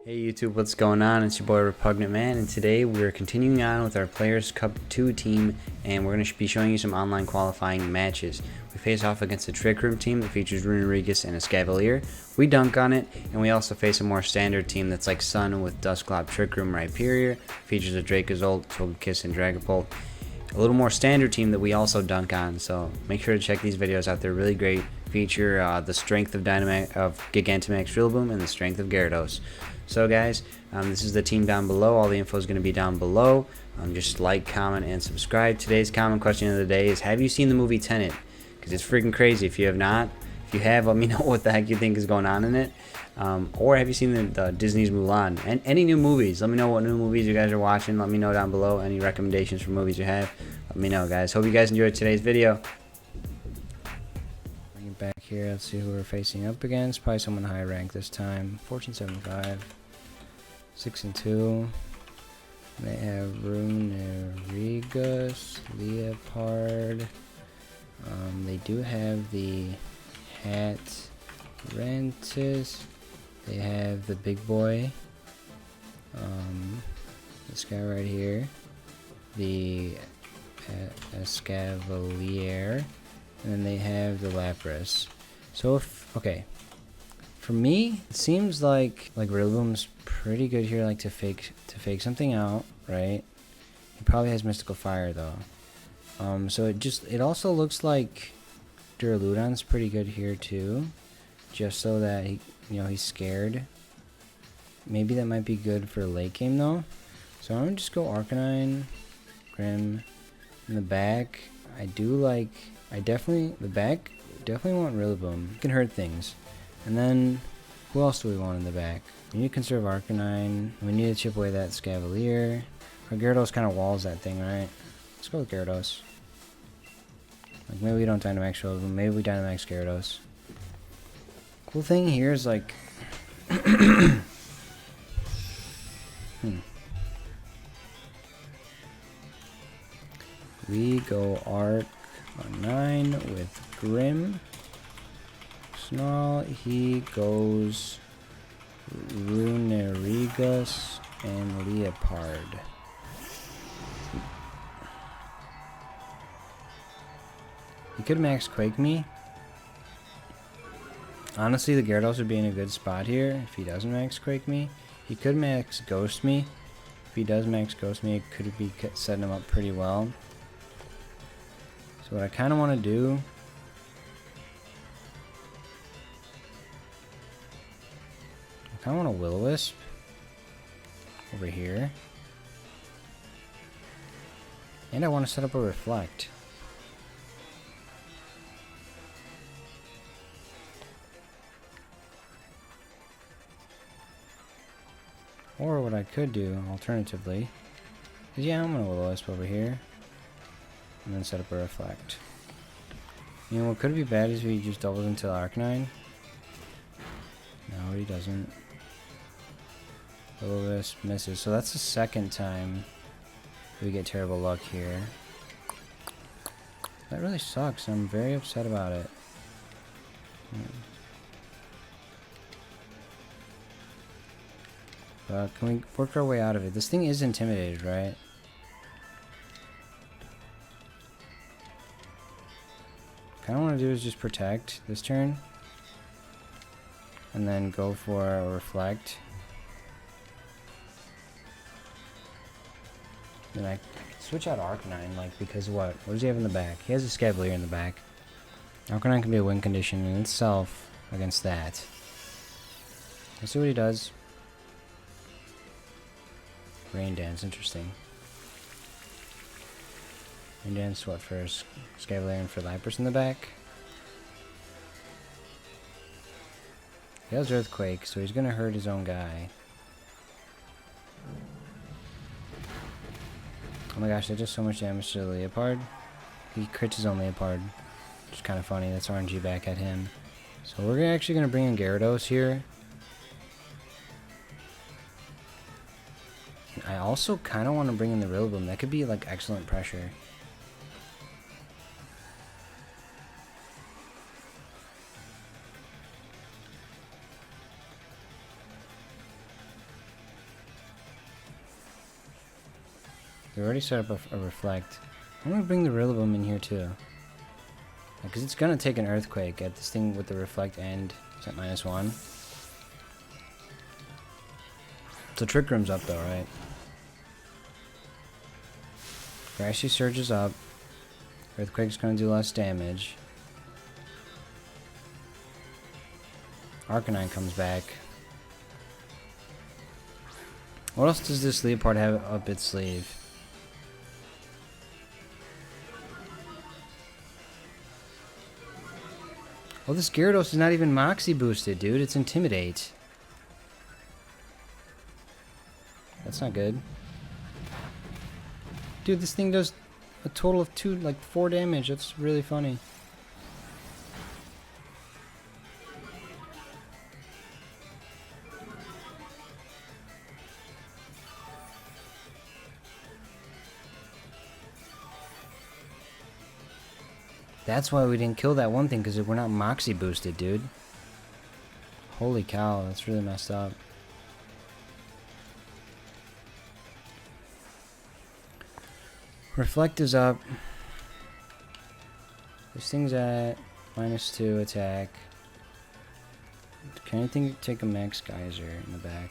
Hey YouTube, what's going on? It's your boy Repugnant Man, and today we're continuing on with our Players Cup 2 team, and we're going to be showing you some online qualifying matches. We face off against a Trick Room team that features Runerigus and Escavalier. We dunk on it, and we also face a more standard team that's like Sun with Dusclops, Trick Room, Rhyperior, features a Dracozolt, Torkoal, and Dracozolt. A little more standard team that we also dunk on, so make sure to check these videos out. They're really great. Feature the strength of Gigantamax Rillaboom and the strength of Gyarados. So guys, this is the team down below. All the info is going to be down below. Just like, comment, and subscribe. Today's comment question of the day is, have you seen the movie Tenet? Because it's freaking crazy. If you have not, if you have, let me know what the heck you think is going on in it. Or have you seen the Disney's Mulan? And any new movies? Let me know what new movies you guys are watching. Let me know down below. Any recommendations for movies you have? Let me know, guys. Hope you guys enjoyed today's video. Bring it back here. Let's see who we're facing up against. Probably someone high rank this time. 1475. 6-2. They have Runerigus, Liepard. They do have the Lurantis. They have the big boy. This guy right here. The Escavalier. And then they have the Lapras. So okay. For me, it seems like Rillaboom's pretty good here, like to fake something out, right? He probably has Mystical Fire though. So it also looks like Duraludon's pretty good here too, just so that he's scared. Maybe that might be good for late game though. So I'm gonna just go Arcanine, Grim in the back. The back definitely want Rillaboom. It can hurt things. And then, who else do we want in the back? We need to conserve Arcanine. We need to chip away that Escavalier. Our Gyarados kind of walls that thing, right? Let's go with Gyarados. Like, maybe we don't Dynamax Rillaboom. Maybe we Dynamax Gyarados. Cool thing here is, like... We go Arcanine with Grim. Snarl, he goes Runerigus and Liepard. He could max Quake me. Honestly, the Gyarados would be in a good spot here if he doesn't max Quake me. He could max Ghost me. If he does max Ghost me, it could be setting him up pretty well. So what I kind of want to do... I want a Will-O-Wisp over here, and I want to set up a Reflect. Or what I could do alternatively is, yeah, I'm gonna Will-O-Wisp over here and then set up a Reflect. What could be bad is if he just doubles into Arcanine. No, he doesn't. Will-O-Wisp misses, so that's the second time we get terrible luck here. That really sucks. I'm very upset about it. But can we work our way out of it? This thing is intimidated, right? Kind of want to do is just protect this turn, and then go for a Reflect. Then I switch out Arcanine, because what? What does he have in the back? He has a Escavalier in the back. Arcanine can be a win condition in itself against that. Let's see what he does. Rain Dance, interesting. Rain Dance, what, for Escavalier and for Lapras in the back? He has Earthquake, so he's gonna hurt his own guy. Oh my gosh, that does so much damage to the Liepard. He crits his own Liepard, which is kind of funny. That's RNG back at him. So we're actually going to bring in Gyarados here. And I also kind of want to bring in the Rillaboom. That could be like excellent pressure. We already set up a reflect. I'm gonna bring the Rillaboom in here too. Because it's gonna take an earthquake at this thing with the reflect and it's at -1. So Trick Room's up though, right? Grassy surges up. Earthquake's gonna do less damage. Arcanine comes back. What else does this Liepard have up its sleeve? Well, this Gyarados is not even Moxie boosted, dude. It's Intimidate. That's not good. Dude, this thing does a total of 4 damage. That's really funny. That's why we didn't kill that one thing, because we're not Moxie boosted, dude. Holy cow, that's really messed up. Reflect is up. This thing's at -2 attack. Can anything take a max geyser in the back?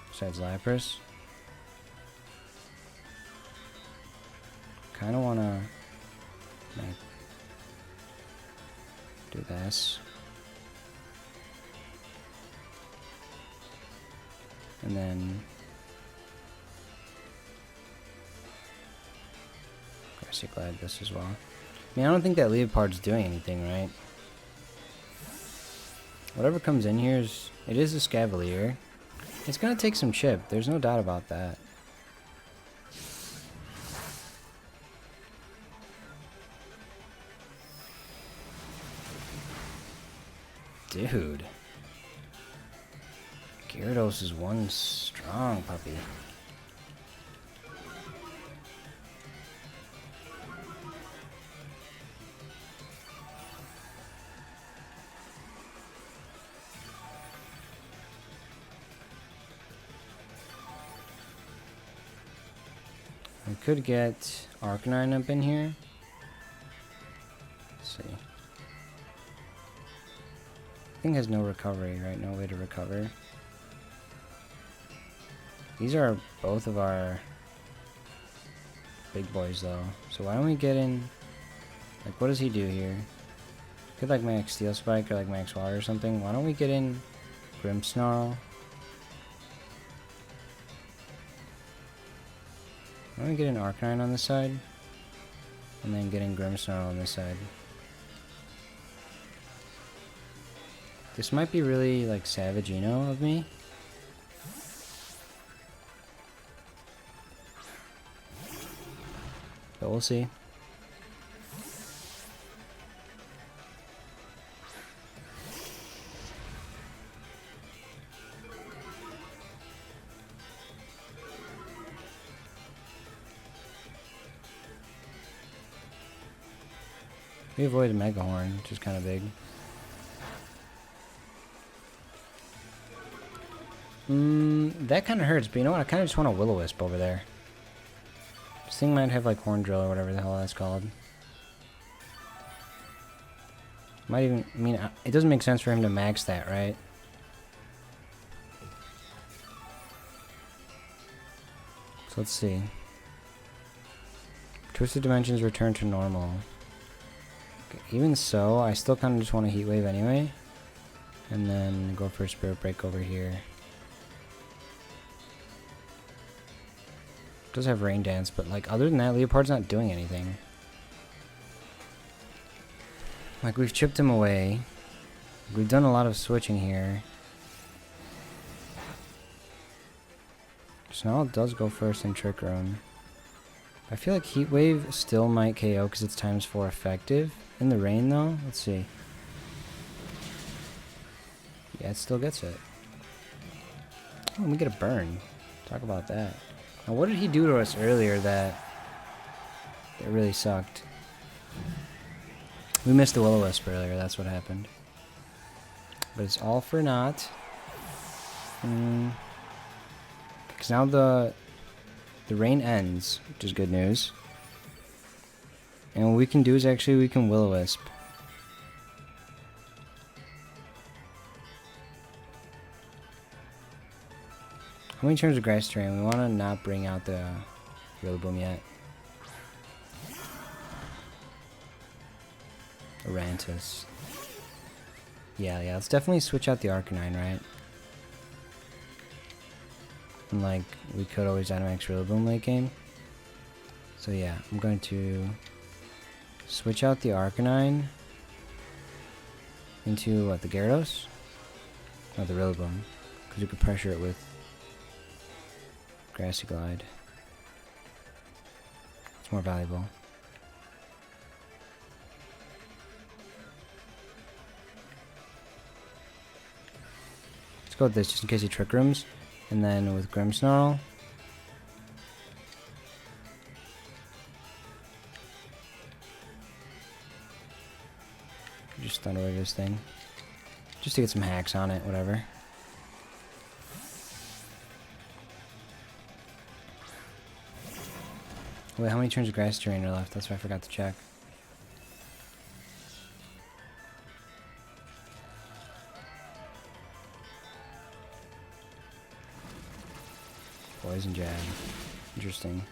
Besides Lapras? Kinda wanna do this. And then Grassy Glide this as well. I mean, I don't think that Liepard's doing anything, right? Whatever comes in here is... It is a Escavalier. It's gonna take some chip, there's no doubt about that. Dude. Gyarados is one strong puppy. I could get Arcanine up in here. Let's see. Thing has no recovery, right? No way to recover. These are both of our big boys though. So why don't we get in... Like, what does he do here? Could like max Steel Spike or like max Water or something. Why don't we get in Grimmsnarl? Why don't we get an Arcanine on this side? And then get in Grimmsnarl on this side. This might be really like Savagino of me. But we'll see. We avoided Mega Horn, which is kind of big. That kind of hurts, but you know what? I kind of just want a Will-O-Wisp over there. This thing might have like Horn Drill or whatever the hell that's called. Might even, I mean, it doesn't make sense for him to max that, right? So let's see. Twisted Dimensions return to normal. Okay, even so, I still kind of just want a Heat Wave anyway. And then go for a Spirit Break over here. Does have Rain Dance, but like other than that, Liepard's not doing anything. Like, we've chipped him away. We've done a lot of switching here. Snarl does go first in Trick Room. I feel like Heat Wave still might KO because it's ×4 effective. In the rain though, let's see. Yeah, it still gets it. Oh, we get a burn. Talk about that. Now, what did he do to us earlier that really sucked? We missed the Will-O-Wisp earlier, that's what happened. But it's all for naught. Because now the the rain ends, which is good news. And what we can do is actually we can Will-O-Wisp. How many turns of grass terrain? We want to not bring out the Rillaboom yet. Lurantis. Yeah, let's definitely switch out the Arcanine, right? And like, we could always Dynamax Rillaboom late game. So yeah, I'm going to switch out the Arcanine into, what, the Gyarados? No, the Rillaboom. Because you could pressure it with Grassy Glide. It's more valuable. Let's go with this just in case he Trick Rooms. And then with Grimmsnarl. Just Thunder Wave this thing. Just to get some hacks on it, whatever. Wait, how many turns of Grass Terrain are left? That's what I forgot to check. Poison Jab. Interesting.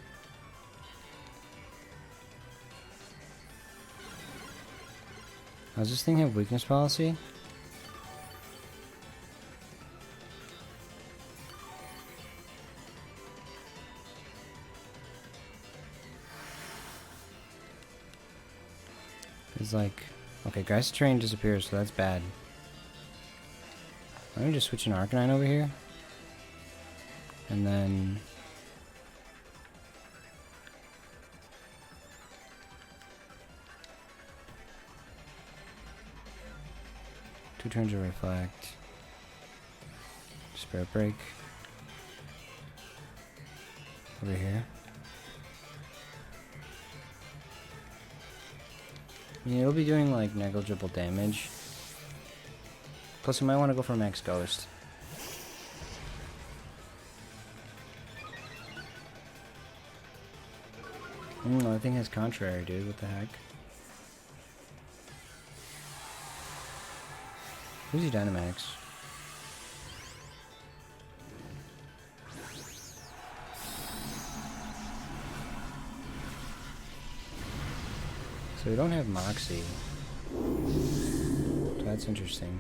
Does this thing have weakness policy? It's like, okay, Grass Terrain disappears, so that's bad. Let me just switch an Arcanine over here. And then two turns of Reflect. Spirit Break. Over here. I mean, it'll be doing like negligible damage. Plus, we might want to go for Max Ghost. That thing has Contrary, dude. What the heck? Who's he Dynamax? So we don't have Moxie. So that's interesting.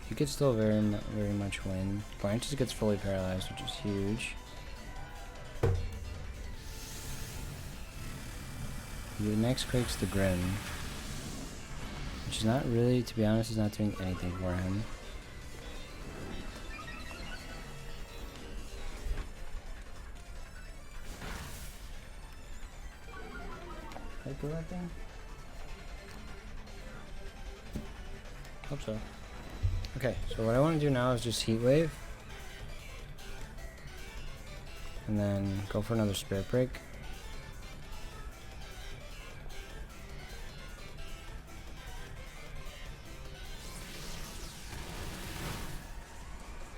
He could still very much win. Lurantis gets fully paralyzed, which is huge. The next Quake's the Grim. Which is not really, to be honest, is not doing anything for him. Did I kill that thing? Hope so. Okay, so what I want to do now is just Heat Wave. And then go for another Spirit Break.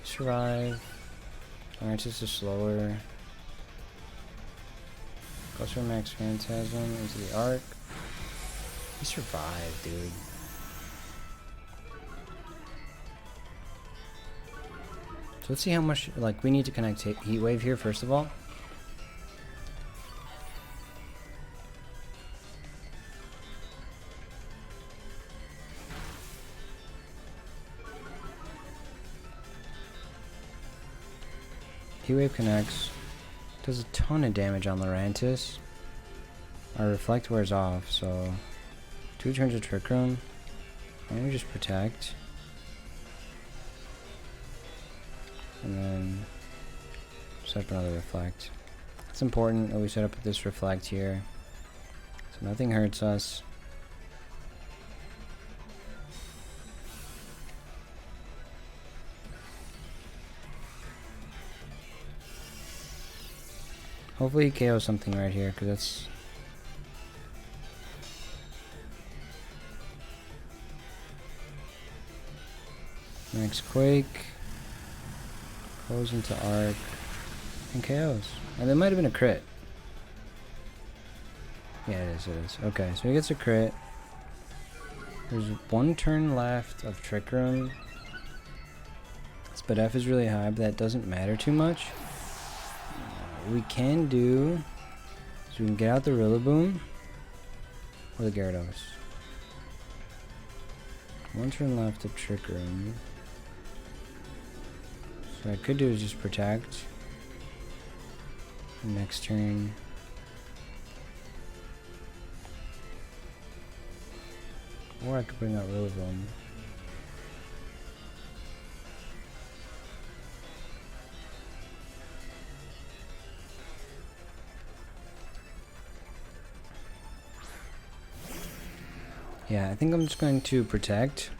Survive. Lurantis is slower. Goes for Max Phantasm into the Arc. He survived, dude. So let's see how much, like, we need to connect Heat Wave here first of all. Heat Wave connects. Does a ton of damage on Lurantis. Our Reflect wears off, so 2 turns of Trick Room. Let me just Protect. And then set up another Reflect. It's important that we set up this Reflect here, so nothing hurts us. Hopefully he KOs something right here, because that's... Next Quake. Goes into Arc. and KOs. And there might have been a crit. Yeah, it is. Okay, so he gets a crit. There's one turn left of Trick Room. Speed F is really high, but that doesn't matter too much. We can do... So we can get out the Rillaboom or the Gyarados. One turn left of Trick Room. So what I could do is just protect. Next turn. Or I could bring out Rillaboom. Yeah, I think I'm just going to protect.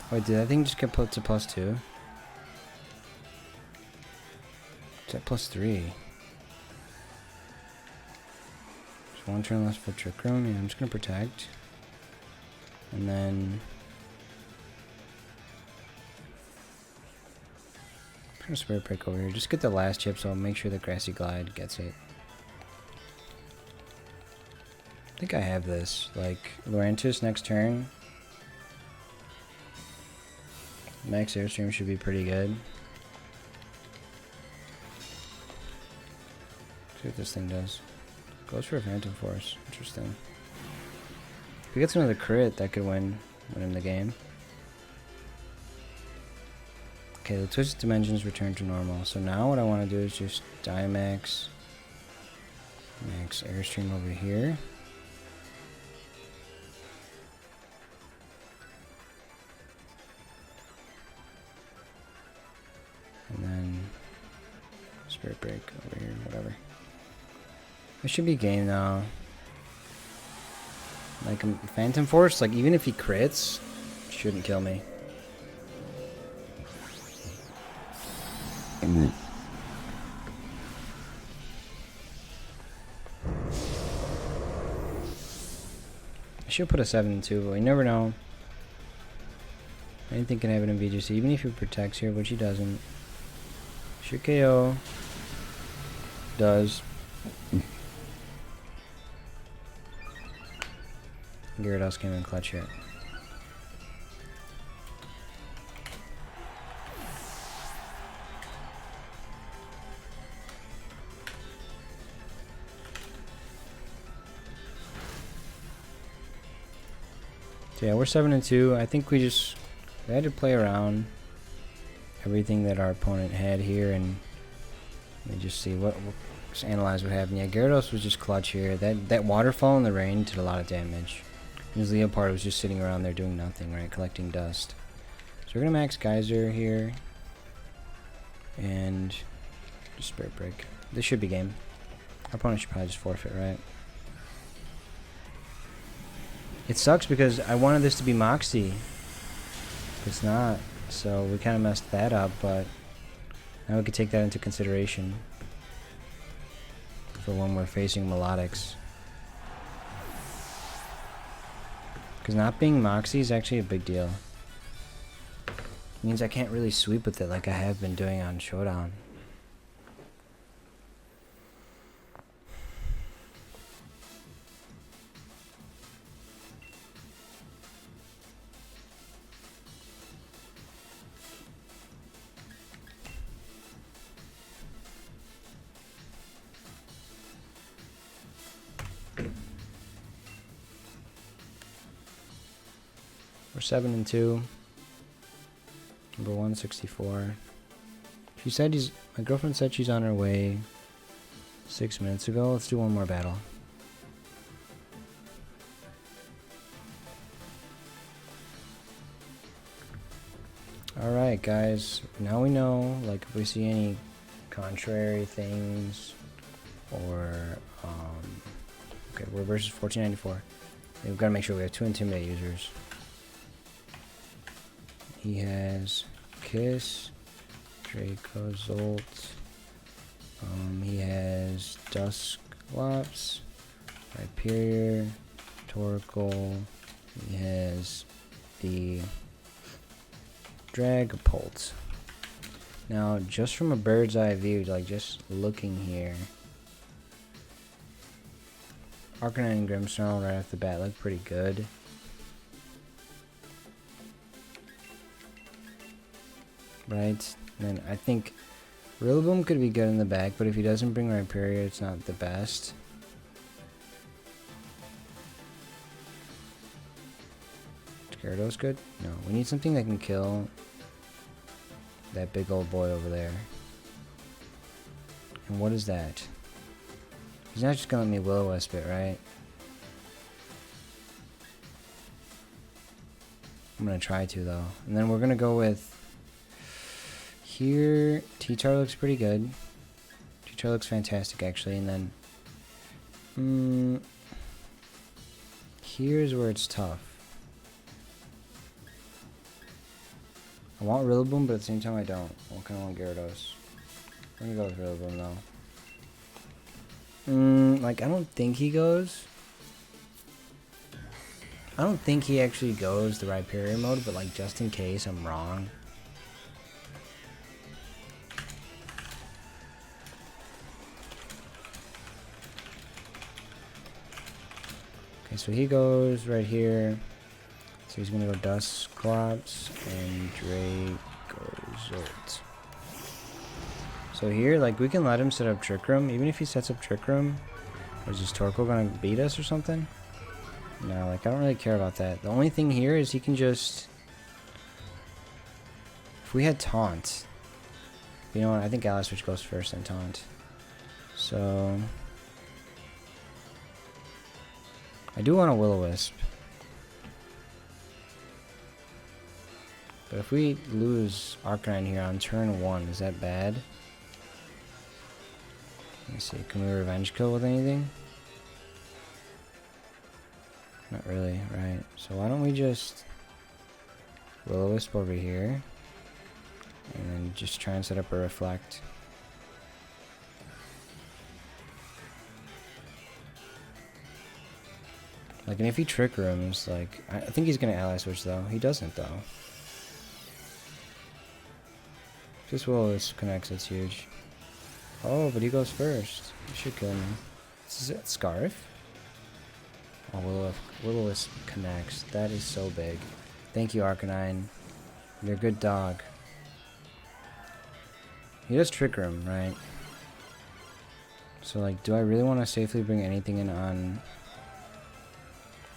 Wait, did that thing just get put to +2? It's at +3. There's one turn left for Trick Room. Yeah, I'm just gonna protect. And then I'm gonna Spirit Break over here. Just get the last chip, so I'll make sure the Grassy Glide gets it. I think I have this. Like, Lurantis next turn. Max Airstream should be pretty good. See what this thing does. Goes for a Phantom Force. Interesting. If he gets another crit, that could win him the game. Okay, the Twisted Dimensions return to normal. So now what I want to do is just Dynamax, Max Airstream over here. And then Spirit Break over here, whatever. It should be game now. Like Phantom Force, like even if he crits, shouldn't kill me. I should put a 7-2, but we never know. Anything can happen in VGC, even if he protects here, which he doesn't. Should KO. Does. Gyarados came in clutch here. So yeah, we're 7-2. I think we had to play around everything that our opponent had here, and let me just see just analyze what happened. Yeah, Gyarados was just clutch here. That waterfall in the rain did a lot of damage. And his Liepard was just sitting around there doing nothing, right? Collecting dust. So we're gonna max Geyser here. And just Spirit Break. This should be game. Our opponent should probably just forfeit, right? It sucks because I wanted this to be Moxie. It's not. So we kind of messed that up, but now we could take that into consideration for when we're facing Melodics. Because not being Moxie is actually a big deal. It means I can't really sweep with it like I have been doing on Showdown. We're 7-2. Number 164. She said my girlfriend said she's on her way 6 minutes ago. Let's do one more battle. Alright guys, now we know, like if we see any contrary things or okay, we're versus 1494. We've got to make sure we have 2 Intimidate users. He has Kiss, Dracozolt, he has Dusclops, Rhyperior, Torkoal. He has the Dracozolt. Now, just from a bird's eye view, like just looking here, Arcanine and Grimmsnarl right off the bat look pretty good. Right? And then I think Rillaboom could be good in the back, but if he doesn't bring Rhyperior, it's not the best. Gyarados good? No, we need something that can kill that big old boy over there. And what is that? He's not just gonna let me Will-O-Wisp it, right? I'm gonna try to though. And then we're gonna go with here. T-Tar looks pretty good. T-Tar looks fantastic actually. And then here's where it's tough. I want Rillaboom, but at the same time I don't. I kind of want Gyarados. I'm gonna go with Rillaboom though. Like I don't think he goes. I don't think he actually goes the Rhyperior mode, but like just in case I'm wrong. Okay, so he goes right here. So he's gonna go Dusclops and Dracozolt. So here, like, we can let him set up Trick Room. Even if he sets up Trick Room, is this Torkoal gonna beat us or something? No, like, I don't really care about that. The only thing here is he can just... If we had Taunt... You know what, I think Ally Switch goes first and Taunt. So... I do want a Will-O-Wisp. But if we lose Arcanine here on turn 1, is that bad? Let me see, can we revenge kill with anything? Not really, right. So why don't we just Will-O-Wisp over here and then just try and set up a Reflect. Like, and if he Trick Rooms, like, I think he's gonna Ally Switch though. He doesn't though. If this Will-O-Wisp connects, it's huge. Oh, but he goes first. He should kill me. Is it Scarf? Oh, Will-O-Wisp connects. That is so big. Thank you, Arcanine. You're a good dog. He does Trick Room, right? So, like, do I really want to safely bring anything in on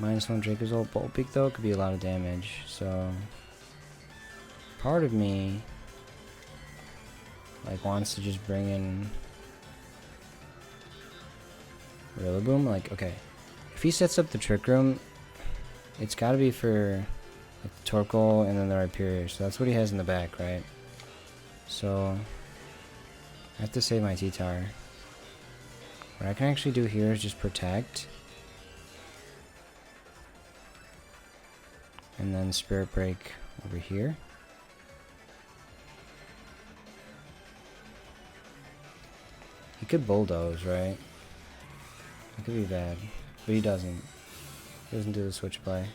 -1 Dracozolt? Bolt Peak, though, could be a lot of damage. So, part of me, like, wants to just bring in Rillaboom. Like, okay, if he sets up the Trick Room, it's got to be for like, the Torkoal and then the Rhyperior. So that's what he has in the back, right? So I have to save my T-Tar. What I can actually do here is just Protect. And then Spirit Break over here. He could Bulldoze, right? It could be bad. But he doesn't. He doesn't do the switch play.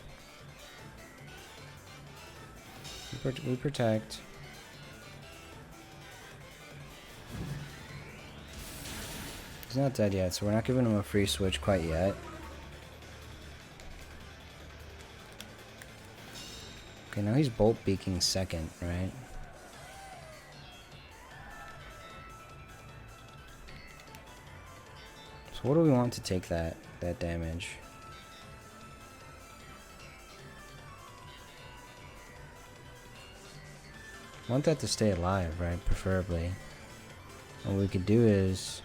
We Protect. He's not dead yet, so we're not giving him a free switch quite yet. Okay, now he's Bolt Beaking second, right? So what do we want to take that damage? I want that to stay alive, right? Preferably. What we could do is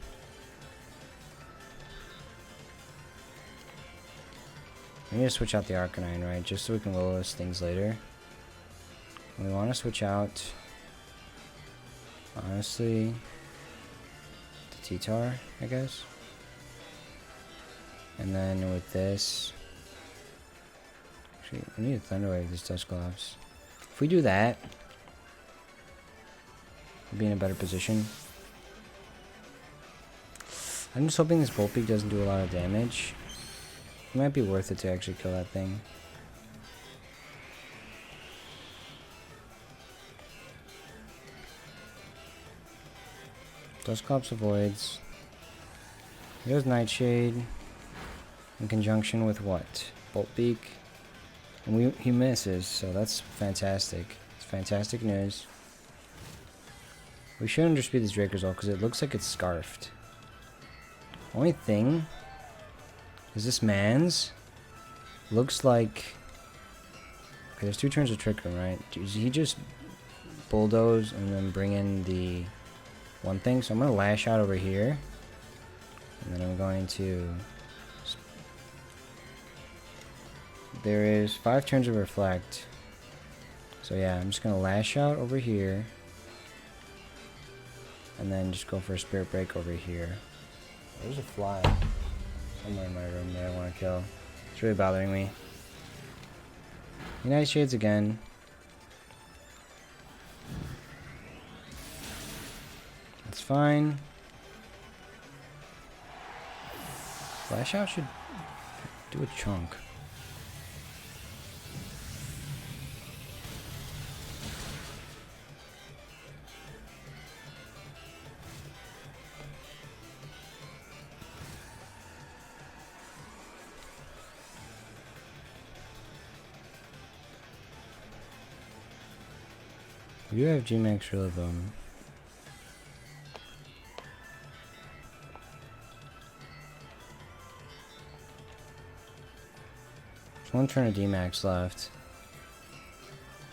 we need to switch out the Arcanine, right? Just so we can Will-O-Wisp things later. We want to switch out, honestly, the T-Tar, I guess. And then with this, actually, we need a Thunder Wave this Dusclops. If we do that, we'll be in a better position. I'm just hoping this Bolt Peak doesn't do a lot of damage. It might be worth it to actually kill that thing. Dusclops avoids. Here's Nightshade. In conjunction with what? Bolt Beak. And he misses, so that's fantastic. It's fantastic news. We should underspeed this Dracozolt because it looks like it's scarfed. Only thing is this man's looks like... Okay, there's 2 turns of Trick Room, right? Does he just bulldoze and then bring in the one thing? So I'm going to Lash Out over here. And then I'm going to... There is 5 turns of Reflect. So yeah, I'm just going to Lash Out over here. And then just go for a Spirit Break over here. There's a fly somewhere in my room that I want to kill. It's really bothering me. Night Shades again. That's fine. Flash Out should do a chunk. You have G-Max Rillaboom. There's 1 turn of D-Max left.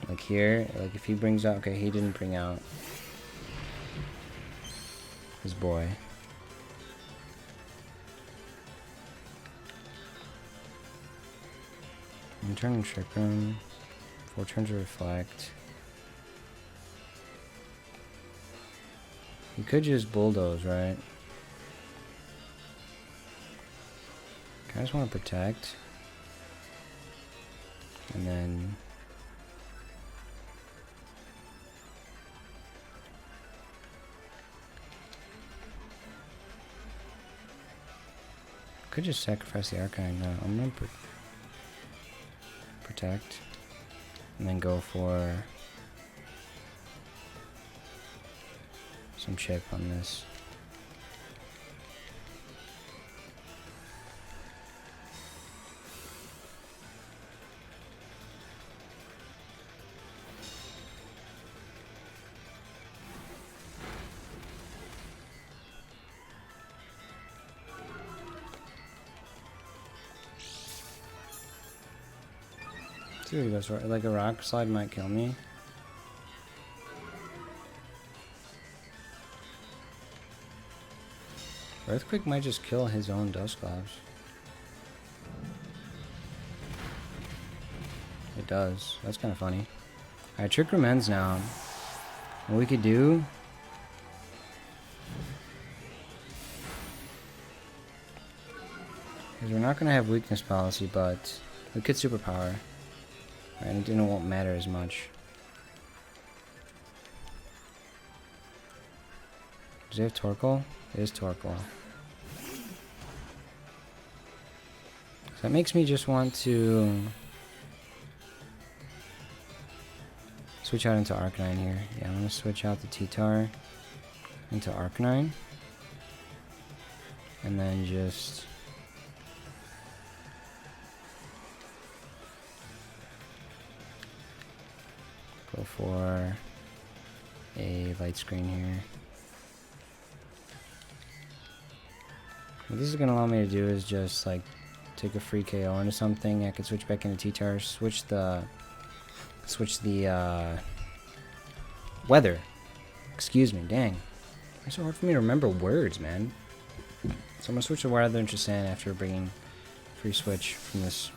Like here, like if he brings out, okay, he didn't bring out his boy. One turn of Trick Room, 4 turns of Reflect. You could just bulldoze, right? I just want to protect. And then... Could just sacrifice the Arcanine. No, I'm going to protect. And then go for... some chip on this. Dude, that's right. Like a Rock Slide might kill me. Earthquake might just kill his own Dusclops. It does. That's kind of funny. Alright, Trick Room ends now. What we could do... is we're not going to have Weakness Policy, but we could Superpower. And it won't matter as much. Does he have Torkoal? It is Torkoal. So that makes me just want to switch out into Arcanine here. Yeah, I'm going to switch out the T-Tar into Arcanine. And then just... go for a Light Screen here. What this is going to allow me to do is just like take a free KO into something. I can switch back into T-Tar, switch the weather. Excuse me, dang. It's so hard for me to remember words, man. So I'm going to switch the weather into Sand after bringing free switch from this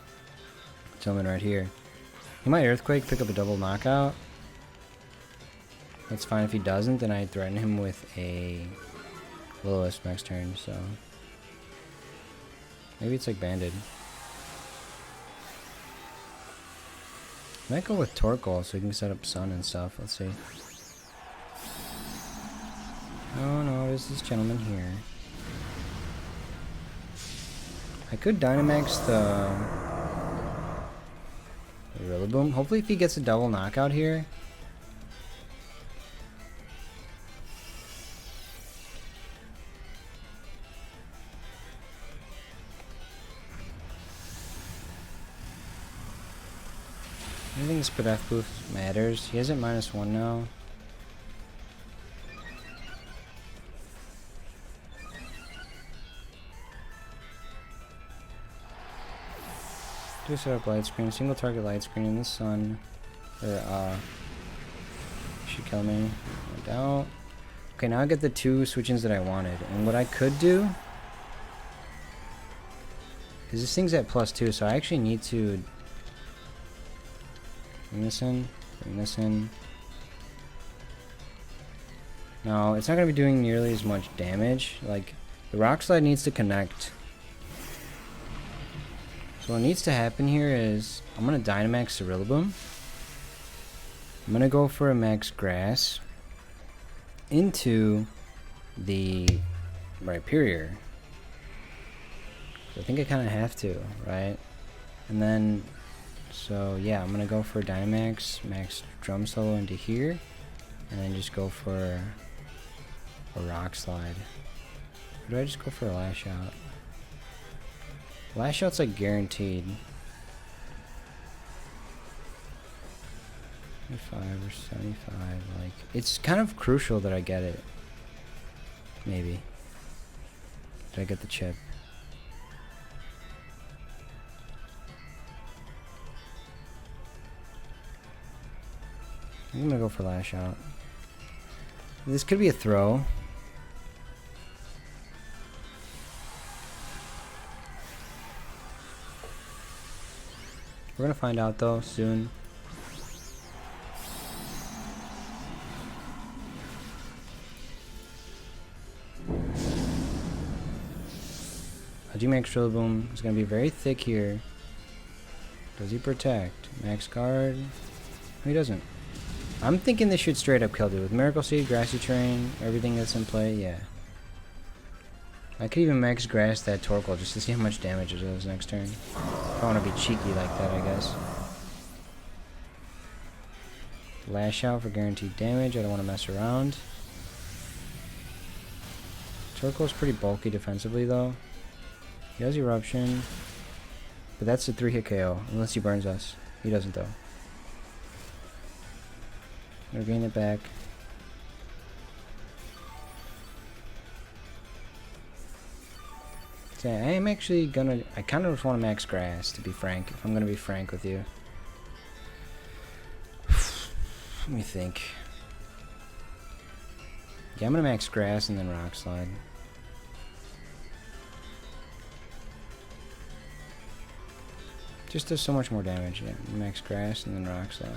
gentleman right here. He might Earthquake, pick up a double knockout. That's fine if he doesn't, then I threaten him with a Will-O-Wisp next turn, so... maybe it's like Banded. I might go with Torkoal so we can set up Sun and stuff. Let's see. Oh no, there's this gentleman here. I could Dynamax the Rillaboom. Hopefully if he gets a double knockout here. I think this Spadef boost matters. He has it -1 now. Do set up light screen, single target light screen in the sun. Or should kill me. No doubt. Okay, now I get the 2 switch-ins that I wanted. And what I could do is this thing's at +2, so I actually need to bring this in, bring this in. No, it's not going to be doing nearly as much damage. Like, the Rock Slide needs to connect. So what needs to happen here is, I'm going to Dynamax the Rillaboom. I'm going to go for a Max Grass into the Rhyperior. I think I kind of have to, right? And then, so yeah, I'm going to go for Dynamax, Max Drum Solo into here, and then just go for a Rock Slide. Or do I just go for a Lash Out? Lash Out's like guaranteed. 75 or 75, like, it's kind of crucial that I get it. Maybe. Did I get the chip? I'm gonna go for Lash Out. This could be a throw. We're gonna find out though soon. Max Rillaboom is gonna be very thick here. Does he protect? Max guard? No, he doesn't. I'm thinking this should straight up kill, dude. With Miracle Seed, Grassy Terrain, everything that's in play, yeah. I could even Max Grass that Torkoal just to see how much damage it does next turn. If I want to be cheeky like that, I guess. Lash Out for guaranteed damage. I don't want to mess around. Torkoal's pretty bulky defensively, though. He has Eruption. But that's a 3-hit KO, unless he burns us. He doesn't, though. I'm gonna gain it back. So I am actually gonna... I kind of just want to Max Grass, to be frank. If I'm gonna be frank with you. Let me think. Yeah, I'm gonna Max Grass and then Rock Slide. Just does so much more damage, yeah. Max Grass and then Rock Slide.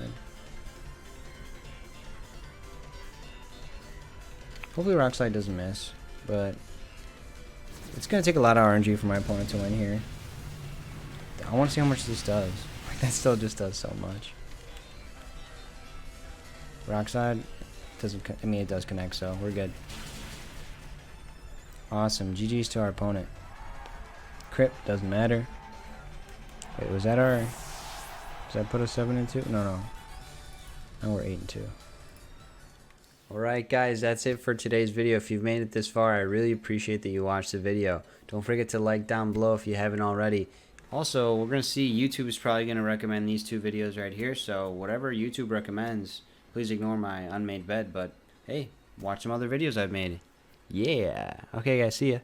Hopefully Rock Slide doesn't miss, but it's gonna take a lot of RNG for my opponent to win here. I want to see how much this does. Like, that still just does so much. Rock Slide doesn't. I mean, it does connect, so we're good. Awesome. GG's to our opponent. Crit doesn't matter. Wait, was that our... Does that put us 7-2? No. Now we're 8-2. Alright guys, that's it for today's video. If you've made it this far, I really appreciate that you watched the video. Don't forget to like down below if you haven't already. Also, we're going to see YouTube is probably going to recommend these 2 videos right here. So whatever YouTube recommends, please ignore my unmade bed. But hey, watch some other videos I've made. Yeah. Okay guys, see ya.